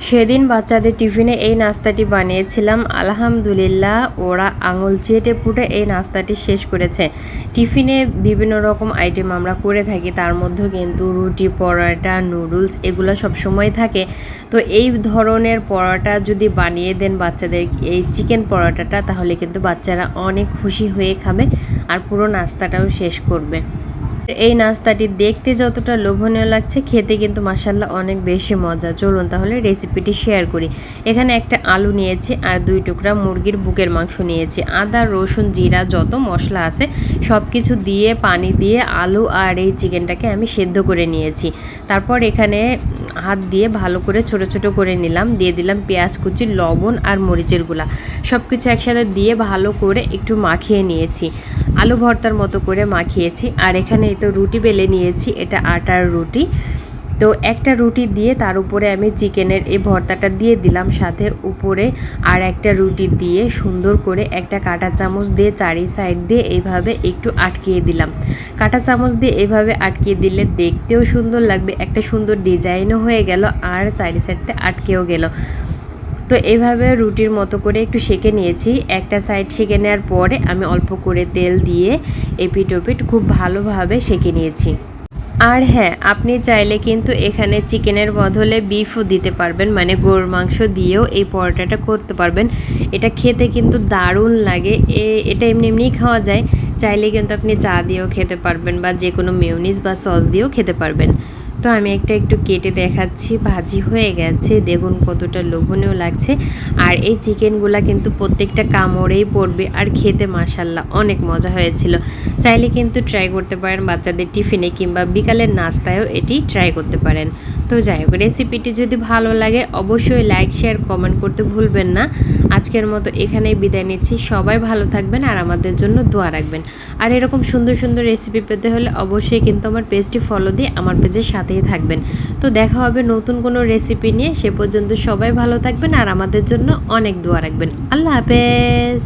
সেদিন বাচ্চাদের টিফিনে এই নাস্তাটি বানিয়েছিলাম। আলহামদুলিল্লাহ ওরা আঙুল চেটে পুটে এই নাস্তাটি শেষ করেছে। টিফিনে বিভিন্ন রকম আইটেম আমরা করে থাকি, তার মধ্যেও কিন্তু রুটি, পরোটা, নুডলস এগুলো সবসময় থাকে। তো এই ধরনের পরোটা যদি বানিয়ে দেন বাচ্চাদের, এই চিকেন পরোটাটা, তাহলে কিন্তু বাচ্চারা অনেক খুশি হয়ে খাবে আর পুরো নাস্তাটাও শেষ করবে। এই নাস্তাটি দেখতে যতটা লোভনীয় লাগছে, খেতে কিন্তু মাশাআল্লাহ অনেক বেশি মজা। চলুন তাহলে রেসিপিটি শেয়ার করি। এখানে একটা আলু নিয়েছি আর 2 টুকরা মুরগির বুকের মাংস নিয়েছি। আদা, রসুন, জিরা যত মশলা আছে সব কিছু দিয়ে পানি দিয়ে আলু আর এই চিকেনটাকে আমি সেদ্ধ করে নিয়েছি। তারপর এখানে হাত দিয়ে ভালো করে ছোট ছোট করে নিলাম, দিয়ে দিলাম পেঁয়াজ কুচি, লবণ আর মরিচের গুঁড়া, সব কিছু একসাথে দিয়ে ভালো করে একটু মাখিয়ে নিয়েছি। আলু ভর্তার মতো করে মাখিয়েছি। আর এখানে তো রুটি বেলে নিয়েছি, এটা আটার রুটি। তো একটা রুটি দিয়ে তার উপরে আমি চিকেনের এই ভর্তাটা দিয়ে দিলাম, সাথে উপরে আর একটা রুটি দিয়ে সুন্দর করে একটা কাঁটা চামচ দিয়ে চারি সাইড দিয়ে এইভাবে একটু আটকিয়ে দিলাম। কাঁটা চামচ দিয়ে এইভাবে আটকিয়ে দিলে দেখতেও সুন্দর লাগবে, একটা সুন্দর ডিজাইনও হয়ে গেল আর চারি সাইডতে আটকেও গেল। তো এইভাবে রুটির মতো করে একটু সেঁকে নিয়েছি। একটা সাইড সেঁকে নেওয়ার পরে আমি অল্প করে তেল দিয়ে এপিট ওপিট খুব ভালোভাবে সেঁকে নিয়েছি। আর হ্যাঁ, আপনি চাইলে কিন্তু এখানে চিকেনের বদলে বিফও দিতে পারবেন, মানে গরুর মাংস দিয়েও এই পরোটাটা করতে পারবেন। এটা খেতে কিন্তু দারুণ লাগে। এটা এমনি এমনিই খাওয়া যায়, চাইলে কিন্তু আপনি চা দিয়েও খেতে পারবেন বা যে কোনো মেয়োনিজ বা সস দিয়েও খেতে পারবেন। তো আমি একটু কেটে দেখাচ্ছি, ভাজি হয়ে গেছে, দেখুন কতটা লোভনীয় লাগছে। আর এই চিকেনগুলা কিন্তু প্রত্যেকটা কামড়েই পড়বে আর খেতে মাশাআল্লাহ অনেক মজা হয়েছিল। চাইলে কিন্তু ট্রাই করতে পারেন বাচ্চাদের টিফিনে কিংবা বিকালের নাস্তায়ও এটি ট্রাই করতে পারেন। তো যাই হোক, রেসিপিটি যদি ভালো লাগে অবশ্যই লাইক, শেয়ার, কমেন্ট করতে ভুলবেন না। আজকের মতো এখানেই বিদায় নিচ্ছি। সবাই ভালো থাকবেন আর আমাদের জন্য দোয়া রাখবেন। আর এরকম সুন্দর সুন্দর রেসিপি পেতে হলে অবশ্যই কিন্তু আমার পেজটি ফলো দিয়ে আমার পেজের সাথেই থাকবেন। তো দেখা হবে নতুন কোনো রেসিপি নিয়ে। সে পর্যন্ত সবাই ভালো থাকবেন আর আমাদের জন্য অনেক দোয়া রাখবেন। আল্লাহ হাফেজ।